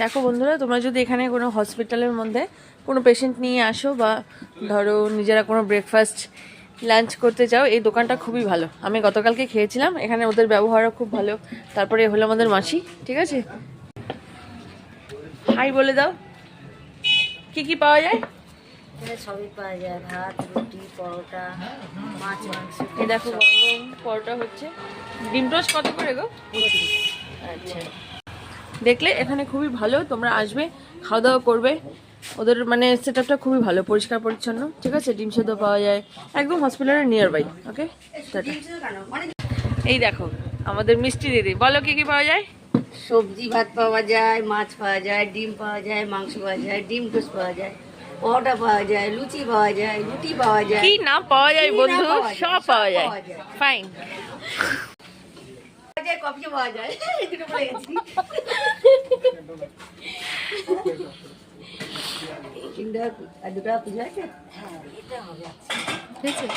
দেখো বন্ধুরা, তোমরা যদি এখানে কোনো হসপিটালের মধ্যে কোনো পেশেন্ট নিয়ে আসো বা ধরো নিজেরা কোনো ব্রেকফাস্ট লাঞ্চ করতে চাও, এই দোকানটা খুবই ভালো। আমি গতকালকে খেয়েছিলাম, এখানে ওদের ব্যবহারও খুব ভালো। তারপরে হলো আমাদের মাসি, ঠিক আছে? হাই বলে দাও। কি কি পাওয়া যায়? সবই পাওয়া যায়, ভাত, রুটি, পরোটা, মাছ, মাংস। এই দেখো গরম পরোটা হচ্ছে। ডিম টোস্ট কত করে গো? আচ্ছা, দেখলে এখানে খুবই ভালো। তোমরা আসবে, খাওয়া দাওয়া করবে। ওদের মানে সেট আপটা খুবই ভালো, পরিষ্কার পরিচ্ছন্ন, ঠিক আছে? ডিম সেদ্ধ পাওয়া যায় একদম হসপিটালের নিয়ার বাই। ওকে, এই দেখো আমাদের মিষ্টি দিদি, বলো কি কি পাওয়া যায়? সবজি ভাত পাওয়া যায়, মাছ পাওয়া যায়, ডিম পাওয়া যায়, মাংস পাওয়া যায়, ডিম টোস্ট পাওয়া যায়, পরোটা পাওয়া যায়, লুচি পাওয়া যায়, রুটি পাওয়া যায়। কি না পাওয়া যায় কি না বন্ধু, পাওয়া যায়, সব সব পাওয়া যায়। পাওয়া যায়। ফাইন। কফি পাওয়া যায়, দুটো বলে গেছি। দুটো পুজো আছে। হ্যাঁ, এটা হবে। ঠিক আছে।